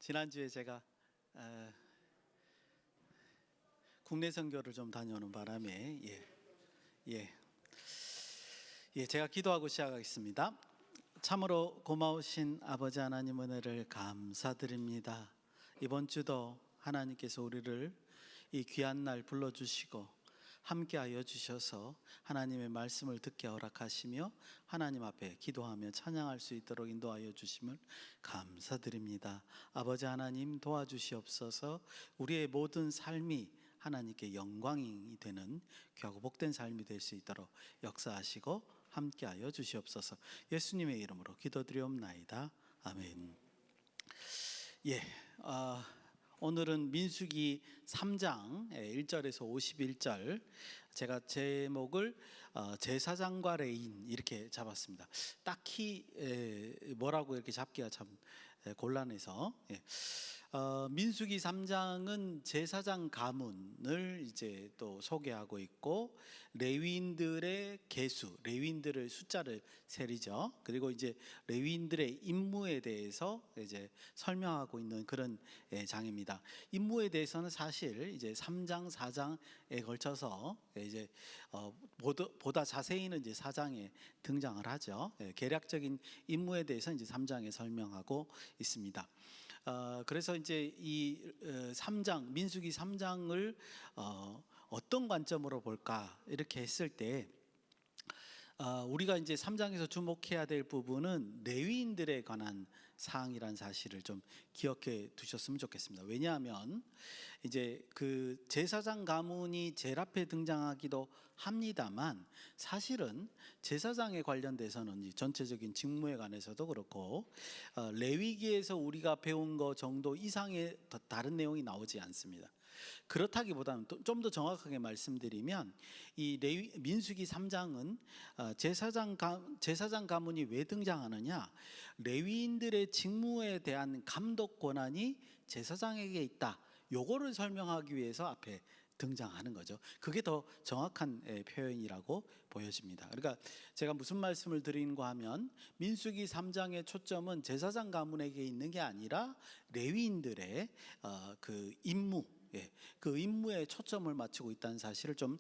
지난주에 제가 국내 선교를 좀 다녀오는 바람에 제가 기도하고 시작하겠습니다. 참으로 고마우신 아버지 하나님 은혜를 감사드립니다. 이번 주도 하나님께서 우리를 이 귀한 날 불러주시고 함께하여 주셔서 하나님의 말씀을 듣게 허락하시며 하나님 앞에 기도하며 찬양할 수 있도록 인도하여 주심을 감사드립니다. 아버지 하나님 도와주시옵소서. 우리의 모든 삶이 하나님께 영광이 되는 귀하고 복된 삶이 될 수 있도록 역사하시고 함께하여 주시옵소서. 예수님의 이름으로 기도드리옵나이다. 아멘. 오늘은 민수기 3장 1절에서 51절, 제가 제목을 제사장과 레위인 이렇게 잡았습니다. 딱히 뭐라고 이렇게 잡기가 참 곤란해서, 민수기 3장은 제사장 가문을 이제 또 소개하고 있고, 레위인들의 계수, 레위인들의 숫자를 세리죠. 그리고 이제 레위인들의 임무에 대해서 이제 설명하고 있는 그런 장입니다. 임무에 대해서는 사실 이제 3장, 4장에 걸쳐서 이제 보다 자세히는 이제 4장에 등장을 하죠. 계략적인 임무에 대해서는 이제 3장에 설명하고 있습니다. 그래서 이제 이 3장, 민수기 3장을 어떤 관점으로 볼까 이렇게 했을 때, 우리가 이제 3장에서 주목해야 될 부분은 레위인들에 관한 사항이라는 사실을 좀 기억해 두셨으면 좋겠습니다. 왜냐하면 이제 그 제사장 가문이 제일 앞에 등장하기도 합니다만, 사실은 제사장에 관련돼서는 전체적인 직무에 관해서도 그렇고 레위기에서 우리가 배운 것 정도 이상의 다른 내용이 나오지 않습니다. 그렇다기보다는 좀 더 정확하게 말씀드리면, 이 민수기 3장은 제사장 가문이 왜 등장하느냐, 레위인들의 직무에 대한 감독 권한이 제사장에게 있다, 요거를 설명하기 위해서 앞에 등장하는 거죠. 그게 더 정확한 표현이라고 보여집니다. 그러니까 제가 무슨 말씀을 드리는가 하면, 민수기 3장의 초점은 제사장 가문에게 있는 게 아니라 레위인들의 그 임무, 그 임무에 초점을 맞추고 있다는 사실을 좀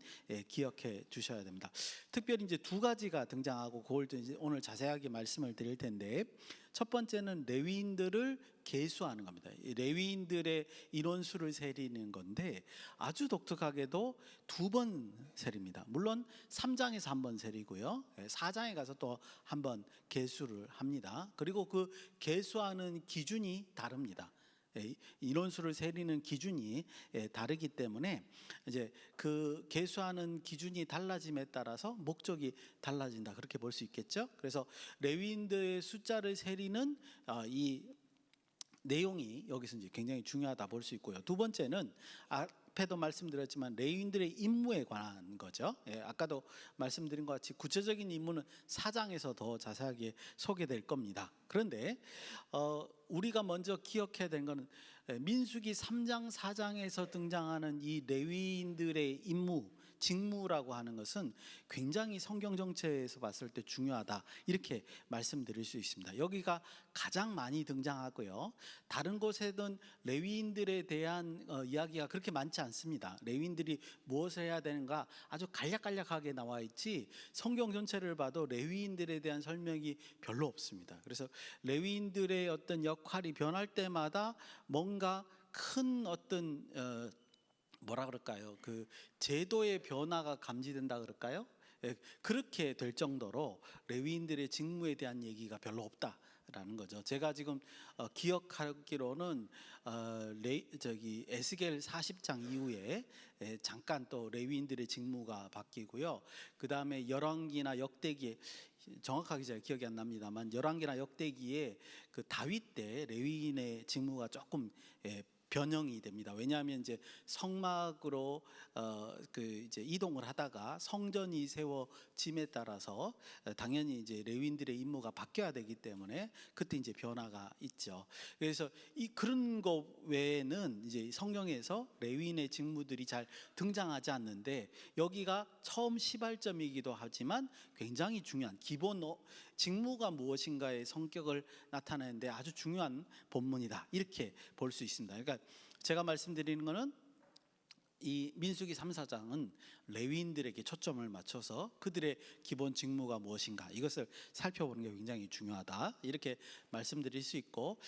기억해 주셔야 됩니다. 특별히 이제 두 가지가 등장하고, 그걸 이제 오늘 자세하게 말씀을 드릴 텐데, 첫 번째는 레위인들을 계수하는 겁니다. 레위인들의 인원수를 세리는 건데, 아주 독특하게도 두 번 세립니다. 물론 3장에서 한 번 세리고요, 4장에 가서 또 한 번 계수를 합니다. 그리고 그 계수하는 기준이 다릅니다. 인원수를 세리는 기준이 다르기 때문에 이제 그 계수하는 기준이 달라짐에 따라서 목적이 달라진다, 그렇게 볼 수 있겠죠. 그래서 레위인들의 숫자를 세리는 이 내용이 여기서 이제 굉장히 중요하다 볼 수 있고요. 두 번째는 앞에도 말씀드렸지만 레위인들의 임무에 관한 거죠. 아까도 말씀드린 것 같이 구체적인 임무는 4장에서 더 자세하게 소개될 겁니다. 그런데 우리가 먼저 기억해야 되는 것은, 민수기 3장, 4장에서 등장하는 이 레위인들의 임무, 직무라고 하는 것은 굉장히 성경 전체에서 봤을 때 중요하다, 이렇게 말씀드릴 수 있습니다. 여기가 가장 많이 등장하고요, 다른 곳에는 레위인들에 대한 이야기가 그렇게 많지 않습니다. 레위인들이 무엇을 해야 되는가 아주 간략간략하게 나와 있지, 성경 전체를 봐도 레위인들에 대한 설명이 별로 없습니다. 그래서 레위인들의 어떤 역할이 변할 때마다 뭔가 큰 어떤 뭐라 그럴까요? 그 제도의 변화가 감지된다 그럴까요? 그렇게 될 정도로 레위인들의 직무에 대한 얘기가 별로 없다라는 거죠. 제가 지금 기억하기로는 에스겔 40장 이후에 잠깐 또 레위인들의 직무가 바뀌고요, 그 다음에 열왕기나 역대기에, 정확하게 제가 기억이 안 납니다만, 열왕기나 역대기에 그 다윗 때 레위인의 직무가 조금 변형이 됩니다. 왜냐하면 이제 성막으로 이제 이동을 하다가 성전이 세워짐에 따라서 당연히 이제 레위인들의 임무가 바뀌어야 되기 때문에 그때 이제 변화가 있죠. 그래서 그런 거 외에는 이제 성경에서 레위인의 직무들이 잘 등장하지 않는데, 여기가 처음 시발점이기도 하지만 굉장히 중요한 기본 직무가 무엇인가의 성격을 나타내는데 아주 중요한 본문이다, 이렇게 볼 수 있습니다. 그러니까 제가 말씀드리는 것은 이 민수기 3, 4장은 레위인들에게 초점을 맞춰서 그들의 기본 직무가 무엇인가 이것을 살펴보는 게 굉장히 중요하다, 이렇게 말씀드릴 수 있고,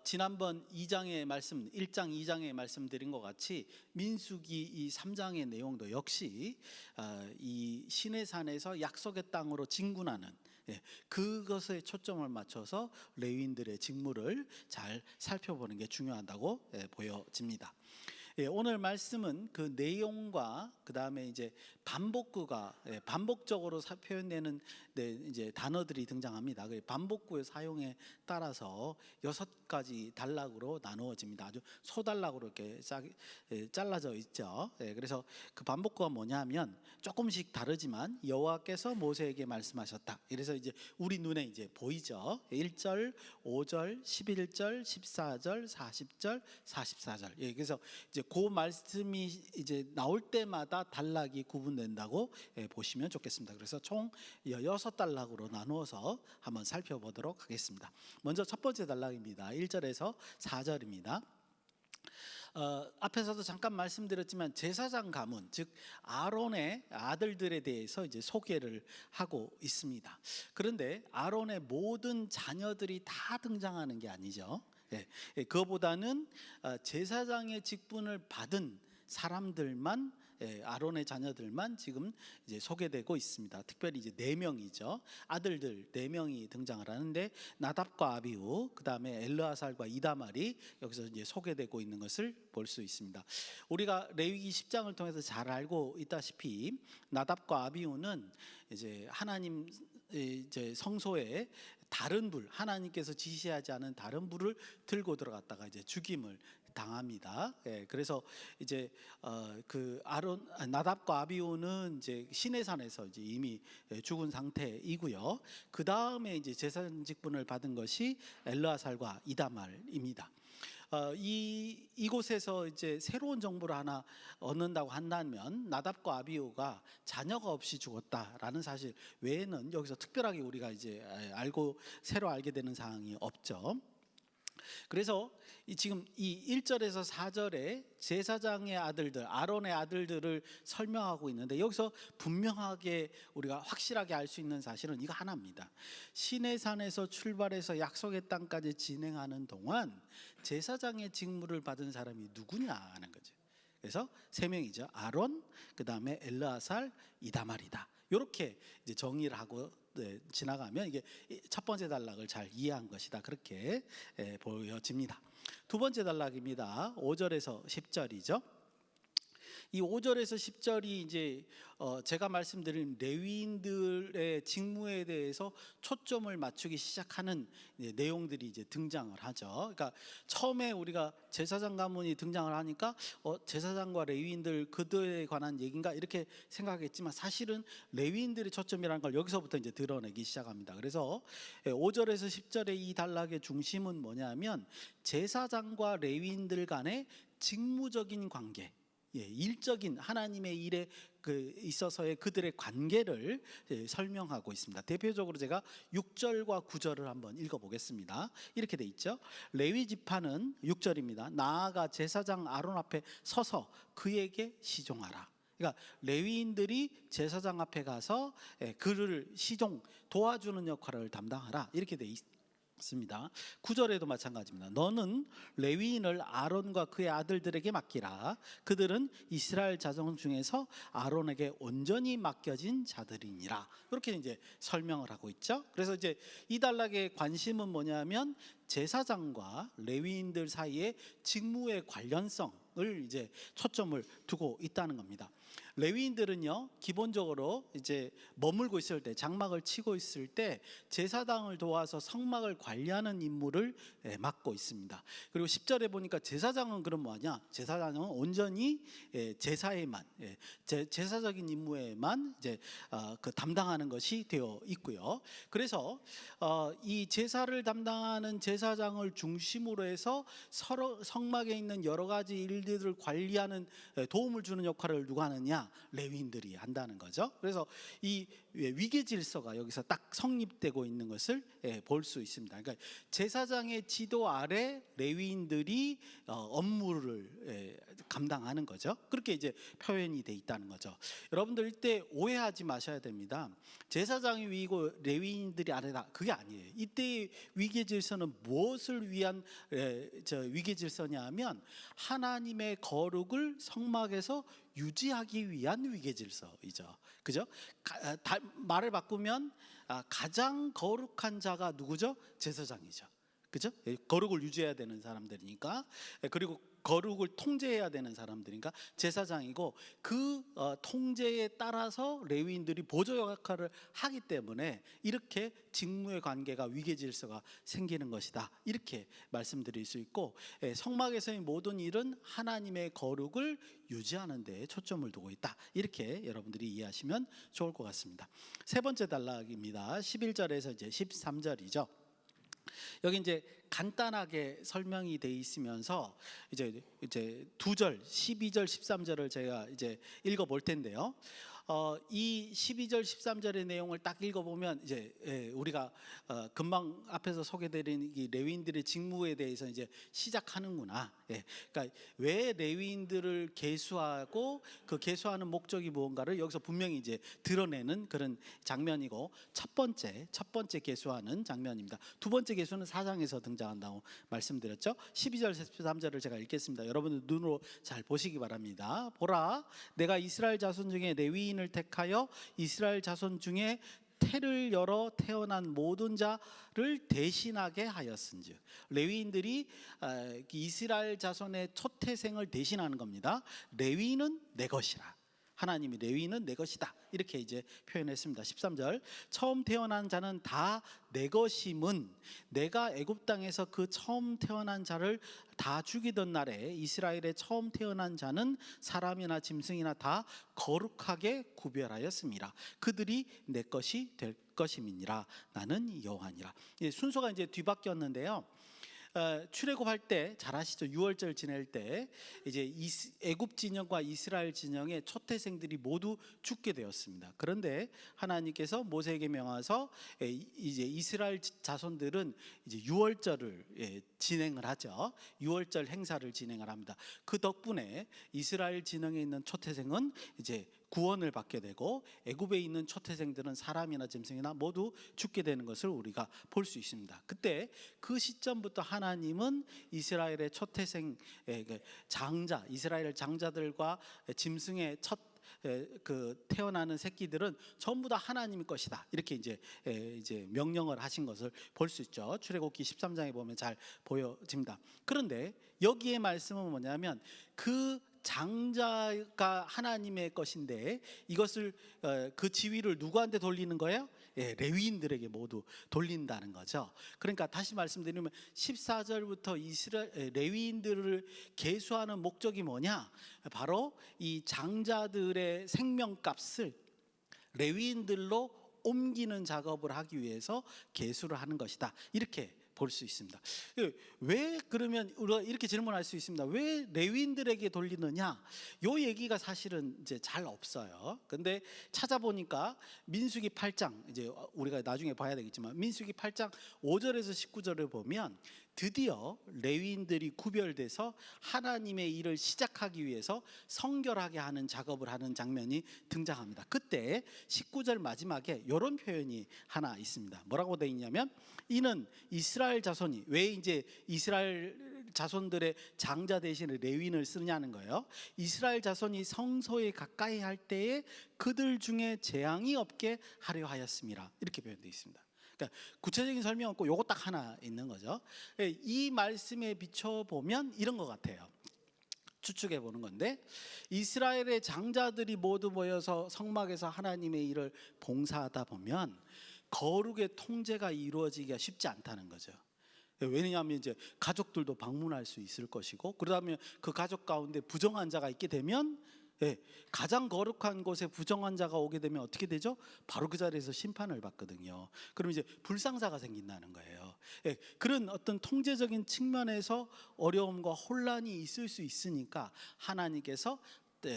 지난번 2장의 말씀, 1장 2장에 말씀드린 것 같이 민수기 이 3장의 내용도 역시 이 시내산에서 약속의 땅으로 진군하는, 그것에 초점을 맞춰서 레위인들의 직무를 잘 살펴보는 게 중요하다고 보여집니다. 오늘 말씀은 그 내용과 그 다음에 이제 반복구가 반복적으로 표현되는 이제 단어들이 등장합니다. 그 반복구의 사용에 따라서 6가지 단락으로 나누어집니다. 아주 소단락으로 이렇게 잘라져 있죠. 그래서 그 반복구가 뭐냐면 조금씩 다르지만 여호와께서 모세에게 말씀하셨다. 그래서 이제 우리 눈에 이제 보이죠. 1절, 5절, 11절, 14절, 40절, 44절. 그래서 이제 그 말씀이 이제 나올 때마다 단락이 구분된다고 보시면 좋겠습니다. 그래서 총 6단락으로 나누어서 한번 살펴보도록 하겠습니다. 먼저 첫 번째 단락입니다. 1절에서 4절입니다. 앞에서도 잠깐 말씀드렸지만 제사장 가문, 즉 아론의 아들들에 대해서 이제 소개를 하고 있습니다. 그런데 아론의 모든 자녀들이 다 등장하는 게 아니죠. 그거보다는 제사장의 직분을 받은 사람들만, 아론의 자녀들만 지금 이제 소개되고 있습니다. 특별히 이제 4명이죠. 아들들 4명이 등장을 하는데 나답과 아비후, 그 다음에 엘르아살과 이다말이 여기서 이제 소개되고 있는 것을 볼 수 있습니다. 우리가 레위기 10장을 통해서 잘 알고 있다시피 나답과 아비후는 이제 하나님 이제 성소에 다른 불, 하나님께서 지시하지 않은 다른 불을 들고 들어갔다가 이제 죽임을 당합니다. 그래서 이제 그 나답과 아비후는 이제 시내산에서 이제 이미 죽은 상태이고요. 그 다음에 이제 제사장 직분을 받은 것이 엘르아살과 이다말입니다. 이곳에서 이제 새로운 정보를 하나 얻는다고 한다면 나답과 아비후가 자녀가 없이 죽었다라는 사실 외에는 여기서 특별하게 우리가 이제 새로 알게 되는 사항이 없죠. 그래서 지금 이 1절에서 4절에 제사장의 아들들, 아론의 아들들을 설명하고 있는데 여기서 분명하게 우리가 확실하게 알 수 있는 사실은 이거 하나입니다. 시내산에서 출발해서 약속의 땅까지 진행하는 동안 제사장의 직무를 받은 사람이 누구냐 하는 거죠. 그래서 3명이죠. 아론, 그 다음에 엘르아살, 이다말이다. 이렇게 이제 정의를 하고 지나가면 이게 첫 번째 단락을 잘 이해한 것이다, 그렇게 보여집니다. 두 번째 단락입니다. 5절에서 10절이죠. 이 5절에서 10절이 이제 제가 말씀드린 레위인들의 직무에 대해서 초점을 맞추기 시작하는 내용들이 이제 등장을 하죠. 그러니까 처음에 우리가 제사장 가문이 등장을 하니까 제사장과 레위인들 그들에 관한 얘기인가 이렇게 생각했지만 사실은 레위인들의 초점이라는 걸 여기서부터 이제 드러내기 시작합니다. 그래서 5절에서 10절의 이 단락의 중심은 뭐냐면 제사장과 레위인들 간의 직무적인 관계, 일적인 하나님의 일에 있어서의 그들의 관계를 설명하고 있습니다. 대표적으로 제가 6절과 9절을 한번 읽어보겠습니다. 이렇게 돼 있죠. 레위 지파는 6절입니다. 나아가 제사장 아론 앞에 서서 그에게 시종하라. 그러니까 레위인들이 제사장 앞에 가서 그를 도와주는 역할을 담당하라, 이렇게 돼 있습니다. 9절에도 마찬가지입니다. 너는 레위인을 아론과 그의 아들들에게 맡기라. 그들은 이스라엘 자손 중에서 아론에게 온전히 맡겨진 자들이니라. 이렇게 이제 설명을 하고 있죠. 그래서 이제 이 단락의 관심은 뭐냐면 제사장과 레위인들 사이의 직무의 관련성을 이제 초점을 두고 있다는 겁니다. 레위인들은요, 기본적으로 이제 머물고 있을 때, 장막을 치고 있을 때 제사장을 도와서 성막을 관리하는 임무를 맡고 있습니다. 그리고 10절에 보니까 제사장은 그럼 뭐냐? 제사장은 온전히 제사에만, 제사적인 임무에만 이제 그 담당하는 것이 되어 있고요. 그래서 이 제사를 담당하는 제사장을 중심으로 해서 서로 성막에 있는 여러 가지 일들을 관리하는, 도움을 주는 역할을 누가 하느냐? 하느냐? 레위인들이 한다는 거죠. 그래서 이 위계 질서가 여기서 딱 성립되고 있는 것을 볼 수 있습니다. 그러니까 제사장의 지도 아래 레위인들이 업무를 감당하는 거죠. 그렇게 이제 표현이 돼 있다는 거죠. 여러분들 이때 오해하지 마셔야 됩니다. 제사장이 위고 레위인들이 아래다, 그게 아니에요. 이때의 위계 질서는 무엇을 위한 위계 질서냐 하면 하나님의 거룩을 성막에서 유지하기 위한 위계 질서이죠. 그죠? 말을 바꾸면 가장 거룩한 자가 누구죠? 제사장이죠. 그죠? 거룩을 유지해야 되는 사람들이니까, 그리고 거룩을 통제해야 되는 사람들이니까 제사장이고, 그 통제에 따라서 레위인들이 보조 역할을 하기 때문에 이렇게 직무의 관계가 위계 질서가 생기는 것이다, 이렇게 말씀드릴 수 있고, 성막에서의 모든 일은 하나님의 거룩을 유지하는 데 초점을 두고 있다, 이렇게 여러분들이 이해하시면 좋을 것 같습니다. 세 번째 단락입니다. 11절에서 이제 13절이죠. 여기 이제 간단하게 설명이 돼 있으면서 이제 두 절, 12절, 13절을 제가 이제 읽어 볼 텐데요. 이 12절, 13절의 내용을 딱 읽어보면 이제 우리가 금방 앞에서 소개드린 이 레위인들의 직무에 대해서 이제 시작하는구나. 그러니까 왜 레위인들을 계수하고 그 계수하는 목적이 무언가를 여기서 분명히 이제 드러내는 그런 장면이고, 첫 번째 계수하는 장면입니다. 두 번째 계수는 4장에서 등장한다고 말씀드렸죠. 12절, 13절을 제가 읽겠습니다. 여러분들 눈으로 잘 보시기 바랍니다. 보라, 내가 이스라엘 자손 중에 레위인 을 택하여 이스라엘 자손 중에 태를 열어 태어난 모든 자를 대신하게 하였은즉. 레위인들이 이스라엘 자손의 첫 태생을 대신하는 겁니다. 레위인은 내 것이라. 하나님이 레위인은 내 것이다, 이렇게 이제 표현했습니다. 13절, 처음 태어난 자는 다 내 것임은 내가 애굽 땅에서 그 처음 태어난 자를 다 죽이던 날에 이스라엘의 처음 태어난 자는 사람이나 짐승이나 다 거룩하게 구별하였습니다. 그들이 내 것이 될 것임이니라. 나는 여호와니라. 순서가 이제 뒤바뀌었는데요. 출애굽할 때 잘 아시죠? 유월절 지낼 때 이제 애굽 진영과 이스라엘 진영의 첫 태생들이 모두 죽게 되었습니다. 그런데 하나님께서 모세에게 명하서 이제 이스라엘 자손들은 이제 유월절을 진행을 하죠. 유월절 행사를 진행을 합니다. 그 덕분에 이스라엘 진영에 있는 첫 태생은 이제 구원을 받게 되고, 애굽에 있는 첫 태생들은 사람이나 짐승이나 모두 죽게 되는 것을 우리가 볼 수 있습니다. 그때 그 시점부터 하나님은 이스라엘의 첫 태생 장자, 이스라엘 장자들과 짐승의 첫 태어나는 새끼들은 전부 다 하나님의 것이다, 이렇게 이제 명령을 하신 것을 볼 수 있죠. 출애굽기 13장에 보면 잘 보여집니다. 그런데 여기에 말씀은 뭐냐면, 그 장자가 하나님의 것인데 이것을 그 지위를 누구한테 돌리는 거예요? 레위인들에게 모두 돌린다는 거죠. 그러니까 다시 말씀드리면 14절부터 레위인들을 계수하는 목적이 뭐냐? 바로 이 장자들의 생명값을 레위인들로 옮기는 작업을 하기 위해서 계수를 하는 것이다, 이렇게 볼 수 있습니다. 왜 그러면 우리가 이렇게 질문할 수 있습니다. 왜 레위인들에게 돌리느냐? 요 얘기가 사실은 이제 잘 없어요. 근데 찾아보니까 민수기 8장, 이제 우리가 나중에 봐야 되겠지만 민수기 8장 5절에서 19절을 보면 드디어 레위인들이 구별돼서 하나님의 일을 시작하기 위해서 성결하게 하는 작업을 하는 장면이 등장합니다. 그때 19절 마지막에 이런 표현이 하나 있습니다. 뭐라고 되어 있냐면, 이는 이스라엘 자손이, 왜 이제 이스라엘 자손들의 장자 대신에 레위인을 쓰느냐는 거예요. 이스라엘 자손이 성소에 가까이 할 때에 그들 중에 재앙이 없게 하려 하였습니다, 이렇게 표현되어 있습니다. 그러니까 구체적인 설명 없고 요거 딱 하나 있는 거죠. 이 말씀에 비춰보면 이런 것 같아요. 추측해 보는 건데, 이스라엘의 장자들이 모두 모여서 성막에서 하나님의 일을 봉사하다 보면 거룩의 통제가 이루어지기가 쉽지 않다는 거죠. 왜냐하면 이제 가족들도 방문할 수 있을 것이고, 그러다면 그 가족 가운데 부정한 자가 있게 되면, 가장 거룩한 곳에 부정한 자가 오게 되면 어떻게 되죠? 바로 그 자리에서 심판을 받거든요. 그럼 이제 불상사가 생긴다는 거예요. 그런 어떤 통제적인 측면에서 어려움과 혼란이 있을 수 있으니까 하나님께서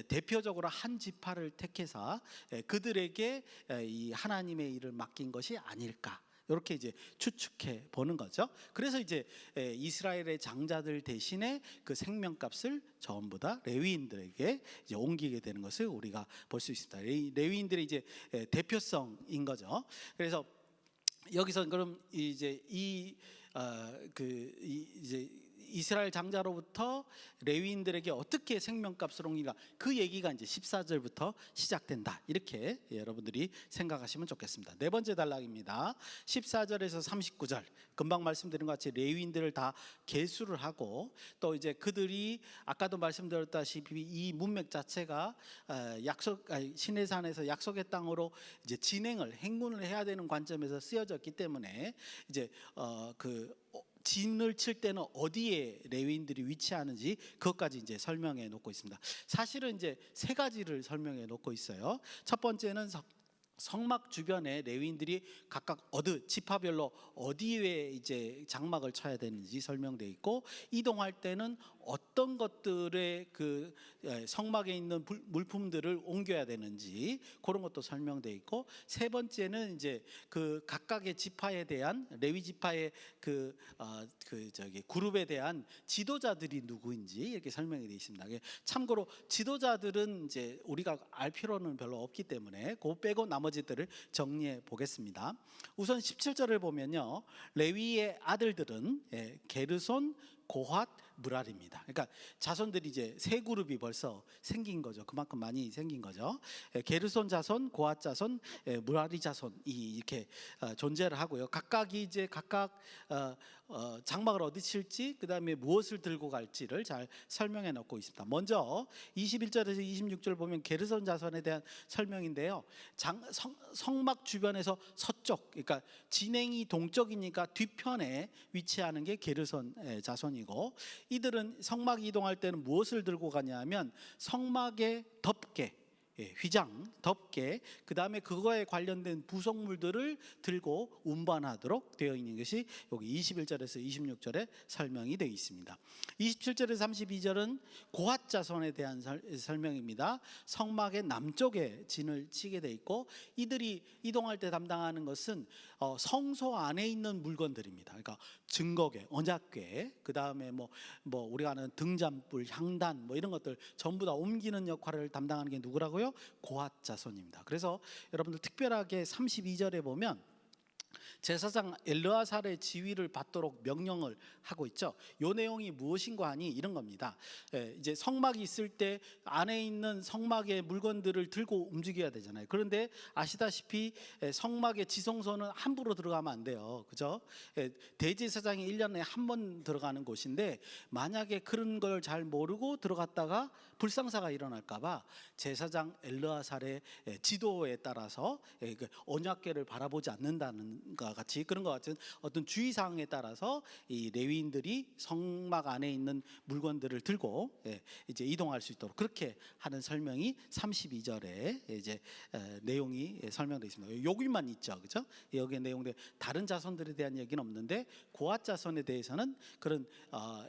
대표적으로 한 지파를 택해서 그들에게 이 하나님의 일을 맡긴 것이 아닐까. 이렇게 이제 추측해 보는 거죠. 그래서 이제 이스라엘의 장자들 대신에 그 생명값을 전부 다 레위인들에게 이제 옮기게 되는 것을 우리가 볼 수 있습니다. 레위인들의 이제 대표성인 거죠. 그래서 여기서 그럼 이제 이제 이스라엘 장자로부터 레위인들에게 어떻게 생명값을 옮기가, 그 얘기가 이제 14절부터 시작된다, 이렇게 여러분들이 생각하시면 좋겠습니다. 네 번째 단락입니다. 14절에서 39절, 금방 말씀드린 것 같이 레위인들을 다 계수를 하고, 또 이제 그들이 아까도 말씀드렸다시피 이 문맥 자체가 시내산에서 약속의 땅으로 이제 행군을 해야 되는 관점에서 쓰여졌기 때문에 이제 진을 칠 때는 어디에 레위인들이 위치하는지 그것까지 이제 설명해 놓고 있습니다. 사실은 이제 세 가지를 설명해 놓고 있어요. 첫 번째는 성막 주변에 레위인들이 각각 지파별로 어디에 이제 장막을 쳐야 되는지 설명되어 있고, 이동할 때는 어떤 것들의 그 성막에 있는 물품들을 옮겨야 되는지 그런 것도 설명되어 있고, 세 번째는 이제 그 각각의 지파에 대한 레위 지파의 그룹에 대한 지도자들이 누구인지 이렇게 설명이 되어 있습니다. 참고로 지도자들은 이제 우리가 알 필요는 별로 없기 때문에 그거 빼고 나머지들을 정리해 보겠습니다. 우선 17절을 보면요, 레위의 아들들은 게르손, 고핫, 무랄입니다. 그러니까 자손들이 이제 세 그룹이 벌써 생긴 거죠. 그만큼 많이 생긴 거죠. 게르손 자손, 고핫 자손, 무랄이 자손이 이렇게 존재를 하고요. 각각이 이제 각각 장막을 어디 칠지, 그 다음에 무엇을 들고 갈지를 잘 설명해 놓고 있습니다. 먼저 21절에서 26절 보면 게르손 자손에 대한 설명인데요, 성막 주변에서 서쪽, 그러니까 진행이 동쪽이니까 뒤편에 위치하는 게 게르손 자손이고, 이들은 성막 이동할 때는 무엇을 들고 가냐면 성막의 덮개, 휘장, 덮개, 그 다음에 그거에 관련된 부속물들을 들고 운반하도록 되어 있는 것이 여기 21절에서 26절에 설명이 되어 있습니다. 27절에서 32절은 고핫 자손에 대한 설명입니다. 성막의 남쪽에 진을 치게 되어 있고, 이들이 이동할 때 담당하는 것은 성소 안에 있는 물건들입니다. 그러니까 증거궤, 언약궤, 그 다음에 뭐 우리가 아는 등잔불, 향단 이런 것들 전부 다 옮기는 역할을 담당하는 게 누구라고요? 고핫 자손입니다. 그래서 여러분들 특별하게 32절에 보면 제사장 엘르아살의 지위를 받도록 명령을 하고 있죠. 이 내용이 무엇인가 하니 이런 겁니다. 이제 성막이 있을 때 안에 있는 성막의 물건들을 들고 움직여야 되잖아요. 그런데 아시다시피 성막의 지성소는 함부로 들어가면 안 돼요. 그죠? 대제사장이 1년에 한 번 들어가는 곳인데, 만약에 그런 걸 잘 모르고 들어갔다가 불상사가 일어날까 봐 제사장 엘르아살의 지도에 따라서 언약궤를 바라보지 않는다는 것 같이, 그런 것 같은 어떤 주의사항에 따라서 이 레위인들이 성막 안에 있는 물건들을 들고 이제 이동할 수 있도록 그렇게 하는 설명이 32절에 이제 내용이 설명되어 있습니다. 여기만 있죠, 그렇죠? 여기에 내용들 다른 자손들에 대한 얘기는 없는데, 고핫 자손에 대해서는 그런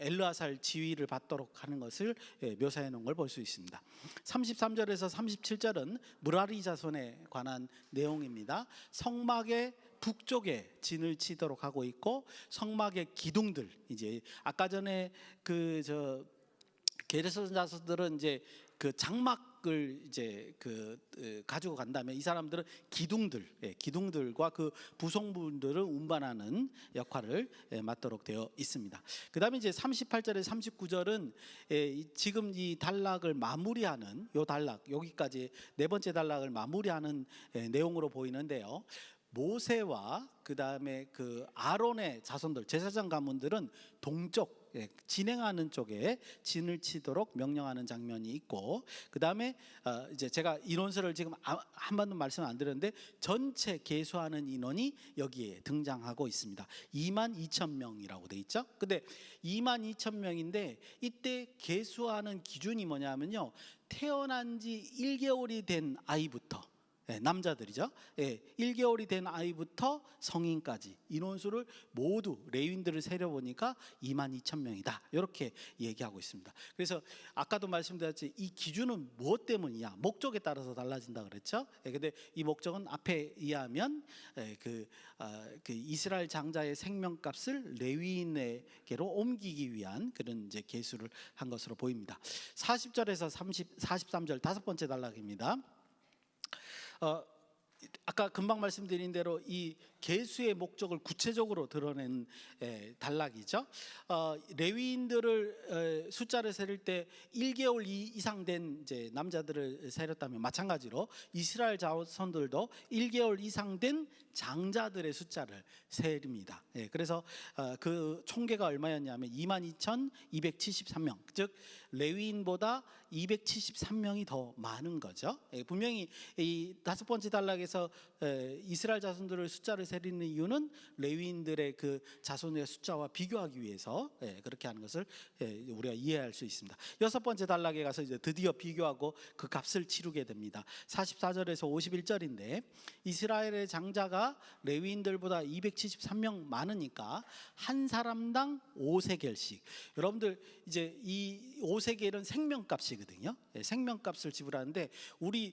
엘르아살 지위를 받도록 하는 것을 묘사해 놓은 걸 볼 수 있습니다. 33절에서 37절은 무라리 자손에 관한 내용입니다. 성막의 북쪽에 진을 치도록 하고 있고, 성막의 기둥들, 이제 아까 전에 게르손 자손들은 이제 그 장막을 이제 가지고 간다면, 이 사람들은 기둥들과 그 부속물들을 운반하는 역할을 맡도록 되어 있습니다. 그다음에 이제 38절에 39절은 지금 이 단락을 마무리하는 요 단락, 여기까지 네 번째 단락을 마무리하는 내용으로 보이는데요. 모세와 그 다음에 그 아론의 자손들, 제사장 가문들은 동쪽 진행하는 쪽에 진을 치도록 명령하는 장면이 있고, 그 다음에 이제 제가 인원수를 지금 한 번도 말씀 안 드렸는데 전체 계수하는 인원이 여기에 등장하고 있습니다. 22,000명이라고 돼 있죠. 근데 22,000명인데 이때 계수하는 기준이 뭐냐면요, 태어난 지 1개월이 된 아이부터 남자들이죠. 1개월이 된 아이부터 성인까지 인원수를 모두 레위인들을 세려보니까 22,000명이다. 이렇게 얘기하고 있습니다. 그래서 아까도 말씀드렸지 이 기준은 무엇 때문이냐? 목적에 따라서 달라진다 그랬죠. 근데 이 목적은 앞에 이해하면 그 이스라엘 장자의 생명값을 레위인에게로 옮기기 위한 그런 이제 계수를 한 것으로 보입니다. 40절에서 43절 다섯 번째 단락입니다. 아까 금방 말씀드린 대로 이 계수의 목적을 구체적으로 드러낸 단락이죠. 레위인들을 숫자를 세릴 때 1개월 이상 된 이제 남자들을 세렸다면 마찬가지로 이스라엘 자손들도 1개월 이상 된 장자들의 숫자를 세립니다. 그래서 그 총계가 얼마였냐면 22,273명, 즉 레위인보다 273명이 더 많은 거죠. 분명히 이 다섯 번째 단락에서 이스라엘 자손들의 숫자를 세리는 이유는 레위인들의 그 자손의 숫자와 비교하기 위해서 그렇게 하는 것을 우리가 이해할 수 있습니다. 여섯 번째 단락에 가서 이제 드디어 비교하고 그 값을 치르게 됩니다. 44절에서 51절인데 이스라엘의 장자가 레위인들보다 273명 많으니까 한 사람당 5세겔씩. 여러분들 이제 이 5세겔은 생명값이거든요. 생명값을 지불하는데 우리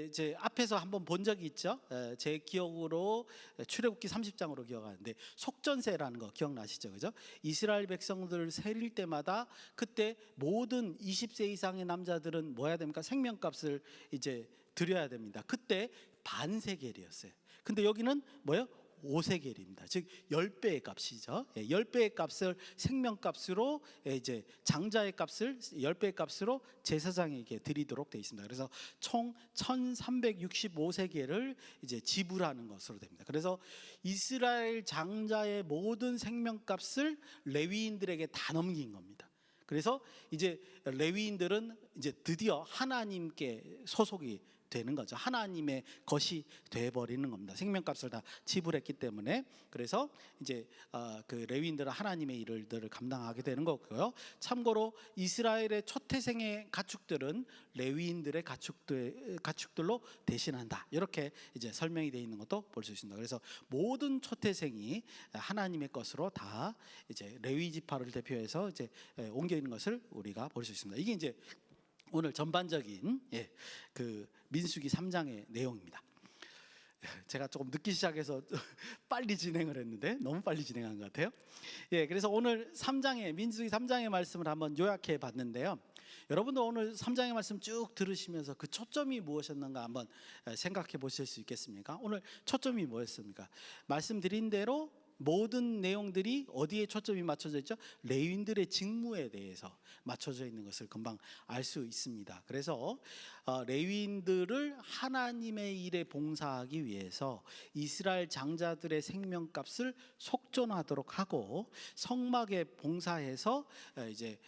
이제 앞에서 한번 본 적이 있죠. 제 기억으로 출애굽기 30장으로 기억하는데 속전세라는 거 기억나시죠, 그죠? 이스라엘 백성들을 세릴 때마다 그때 모든 20세 이상의 남자들은 뭐 해야 됩니까? 생명값을 이제 드려야 됩니다. 그때 반세겔이었어요. 근데 여기는 뭐예요? 5세겔입니다. 즉 10배의 값이죠. 10배의 값을 생명값으로 이제 장자의 값을 10배의 값으로 제사장에게 드리도록 되어 있습니다. 그래서 총 1,365세겔을 이제 지불하는 것으로 됩니다. 그래서 이스라엘 장자의 모든 생명값을 레위인들에게 다 넘긴 겁니다. 그래서 이제 레위인들은 이제 드디어 하나님께 소속이 되는 거죠. 하나님의 것이 돼 버리는 겁니다. 생명값을 다 지불했기 때문에. 그래서 이제 그 레위인들은 하나님의 일들을 감당하게 되는 거고요. 참고로 이스라엘의 초태생의 가축들은 레위인들의 가축들로 대신한다. 이렇게 이제 설명이 되어 있는 것도 볼 수 있습니다. 그래서 모든 초태생이 하나님의 것으로 다 이제 레위 지파를 대표해서 이제 옮겨 있는 것을 우리가 볼 수 있습니다. 이게 이제 오늘 전반적인 그 민수기 3장의 내용입니다. 제가 조금 늦기 시작해서 빨리 진행을 했는데 너무 빨리 진행한 것 같아요. 그래서 오늘 3장의 민수기 3장의 말씀을 한번 요약해 봤는데요. 여러분도 오늘 3장의 말씀 쭉 들으시면서 그 초점이 무엇이었는가 한번 생각해 보실 수 있겠습니까? 오늘 초점이 뭐였습니까? 말씀드린 대로 모든 내용들이 어디에 초점이 맞춰져 있죠? 레위인들의 직무에 대해서 맞춰져 있는 것을 금방 알 수 있습니다. 그래서 레위인들을 하나님의 일에 봉사하기 위해서 이스라엘 장자들의 생명값을 속전하도록 하고 성막에 봉사해서 이제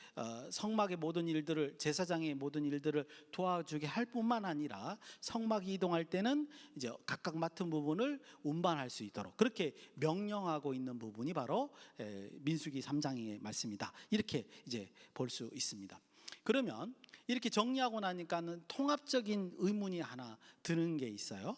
성막의 모든 일들을 제사장의 모든 일들을 도와주게 할 뿐만 아니라 성막이 이동할 때는 이제 각각 맡은 부분을 운반할 수 있도록 그렇게 명령하고 있는 부분이 바로 민수기 3장의 말씀이다. 이렇게 이제 볼 수 있습니다. 그러면 이렇게 정리하고 나니까는 통합적인 의문이 하나 드는 게 있어요.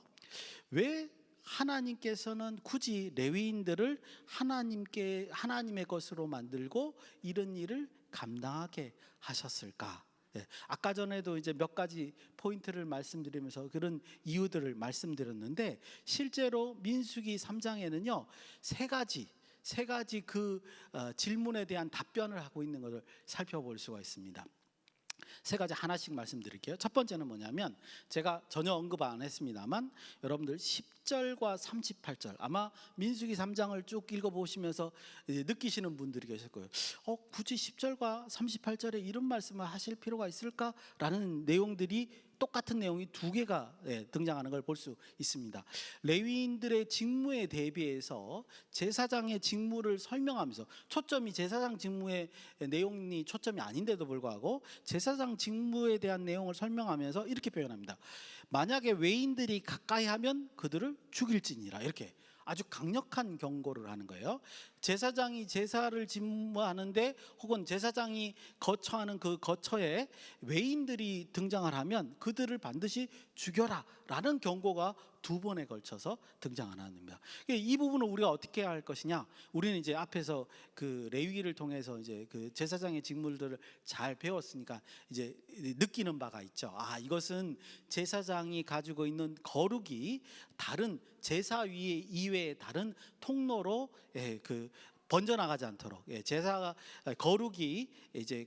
왜 하나님께서는 굳이 레위인들을 하나님의 것으로 만들고 이런 일을 감당하게 하셨을까? 아까 전에도 이제 몇 가지 포인트를 말씀드리면서 그런 이유들을 말씀드렸는데 실제로 민수기 3장에는요 세 가지 그 질문에 대한 답변을 하고 있는 것을 살펴볼 수가 있습니다. 세 가지 하나씩 말씀드릴게요. 첫 번째는 뭐냐면 제가 전혀 언급 안 했습니다만 여러분들 10절과 38절 아마 민수기 3장을 쭉 읽어보시면서 느끼시는 분들이 계실 거예요. 굳이 10절과 38절에 이런 말씀을 하실 필요가 있을까라는 내용들이 똑같은 내용이 두 개가 등장하는 걸 볼 수 있습니다. 레위인들의 직무에 대비해서 제사장의 직무를 설명하면서 초점이 제사장 직무의 내용이 초점이 아닌데도 불구하고 제사장 직무에 대한 내용을 설명하면서 이렇게 표현합니다. 만약에 외인들이 가까이 하면 그들을 죽일지니라. 이렇게 아주 강력한 경고를 하는 거예요. 제사장이 제사를 집무하는데 혹은 제사장이 거처하는 그 거처에 외인들이 등장을 하면 그들을 반드시 죽여라 라는 경고가 두 번에 걸쳐서 등장하는 겁니다. 이 부분을 우리가 어떻게 할 것이냐? 우리는 이제 앞에서 그 레위기를 통해서 이제 그 제사장의 직무들을 잘 배웠으니까 이제 느끼는 바가 있죠. 아, 이것은 제사장이 가지고 있는 거룩이 다른 제사 위에 이외의 다른 통로로 그 번져나가지 않도록, 제사가 거룩이 이제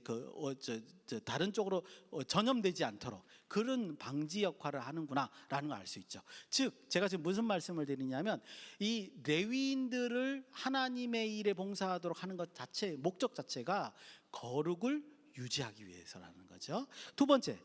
다른 쪽으로 전염되지 않도록 그런 방지 역할을 하는구나라는 걸 알 수 있죠. 즉 제가 지금 무슨 말씀을 드리냐면 이 레위인들을 하나님의 일에 봉사하도록 하는 것 자체, 목적 자체가 거룩을 유지하기 위해서라는 거죠. 두 번째,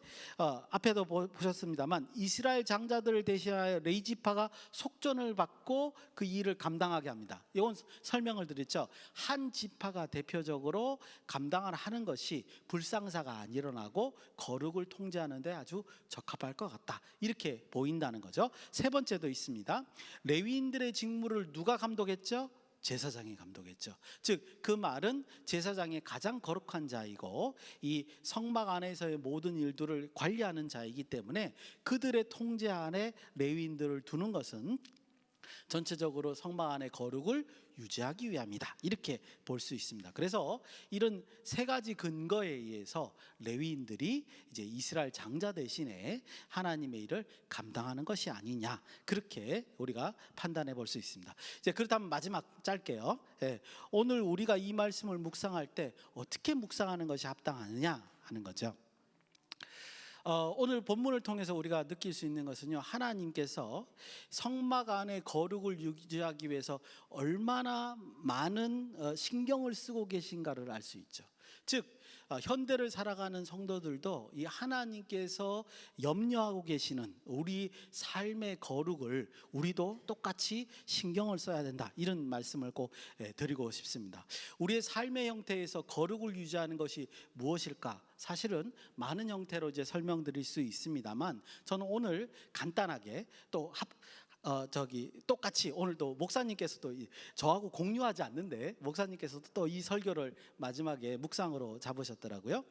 앞에도 보셨습니다만 이스라엘 장자들을 대신하여 레위지파가 속전을 받고 그 일을 감당하게 합니다. 이건 설명을 드렸죠. 한 지파가 대표적으로 감당을 하는 것이 불상사가 안 일어나고 거룩을 통제하는 데 아주 적합할 것 같다, 이렇게 보인다는 거죠. 세 번째도 있습니다. 레위인들의 직무를 누가 감독했죠? 제사장이 감독했죠. 즉 그 말은 제사장이 가장 거룩한 자이고 이 성막 안에서의 모든 일들을 관리하는 자이기 때문에 그들의 통제 안에 레위인들을 두는 것은 전체적으로 성막 안의 거룩을 유지하기 위함이다, 이렇게 볼 수 있습니다. 그래서 이런 세 가지 근거에 의해서 레위인들이 이제 이스라엘 장자 대신에 하나님의 일을 감당하는 것이 아니냐, 그렇게 우리가 판단해 볼 수 있습니다. 이제 그렇다면 마지막 짧게요. 오늘 우리가 이 말씀을 묵상할 때 어떻게 묵상하는 것이 합당하느냐 하는 거죠. 오늘 본문을 통해서 우리가 느낄 수 있는 것은요, 하나님께서 성막 안의 거룩을 유지하기 위해서 얼마나 많은 신경을 쓰고 계신가를 알 수 있죠. 즉 현대를 살아가는 성도들도 이 하나님께서 염려하고 계시는 우리 삶의 거룩을 우리도 똑같이 신경을 써야 된다, 이런 말씀을 꼭 드리고 싶습니다. 우리의 삶의 형태에서 거룩을 유지하는 것이 무엇일까? 사실은 많은 형태로 이제 설명드릴 수 있습니다만 저는 오늘 간단하게 또 똑같이 오늘도 목사님께서도 저하고 공유하지 않는데 목사님께서도 또 이 설교를 마지막에 묵상으로 잡으셨더라고요.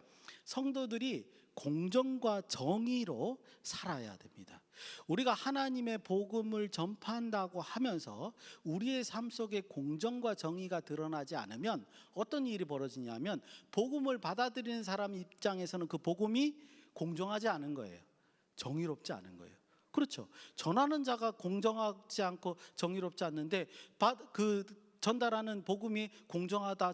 성도들이 공정과 정의로 살아야 됩니다. 우리가 하나님의 복음을 전파한다고 하면서 우리의 삶 속에 공정과 정의가 드러나지 않으면 어떤 일이 벌어지냐면 복음을 받아들이는 사람 입장에서는 그 복음이 공정하지 않은 거예요. 정의롭지 않은 거예요. 그렇죠. 전하는 자가 공정하지 않고 정의롭지 않는데 그 전달하는 복음이 공정하다,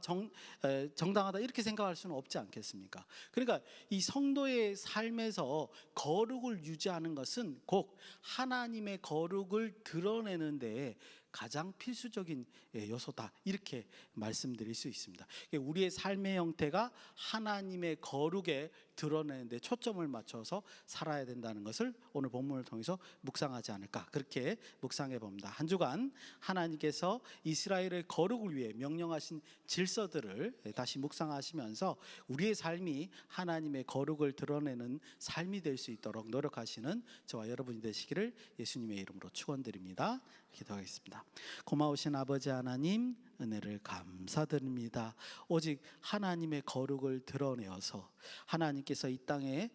정당하다, 이렇게 생각할 수는 없지 않겠습니까? 그러니까 이 성도의 삶에서 거룩을 유지하는 것은 곧 하나님의 거룩을 드러내는 데 가장 필수적인 요소다, 이렇게 말씀드릴 수 있습니다. 우리의 삶의 형태가 하나님의 거룩에 드러내는 데 초점을 맞춰서 살아야 된다는 것을 오늘 본문을 통해서 묵상하지 않을까, 그렇게 묵상해 봅니다. 한 주간 하나님께서 이스라엘의 거룩을 위해 명령하신 질서들을 다시 묵상하시면서 우리의 삶이 하나님의 거룩을 드러내는 삶이 될 수 있도록 노력하시는 저와 여러분이 되시기를 예수님의 이름으로 축원드립니다. 기도하겠습니다. 고마우신 아버지 하나님, 은혜를 감사드립니다. 오직 하나님의 거룩을 드러내어서 하나님께서 이 땅에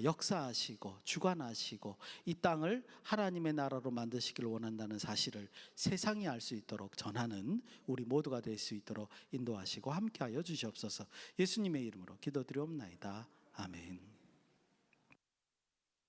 역사하시고 주관하시고 이 땅을 하나님의 나라로 만드시길 원한다는 사실을 세상이 알 수 있도록 전하는 우리 모두가 될 수 있도록 인도하시고 함께하여 주시옵소서. 예수님의 이름으로 기도드리옵나이다. 아멘.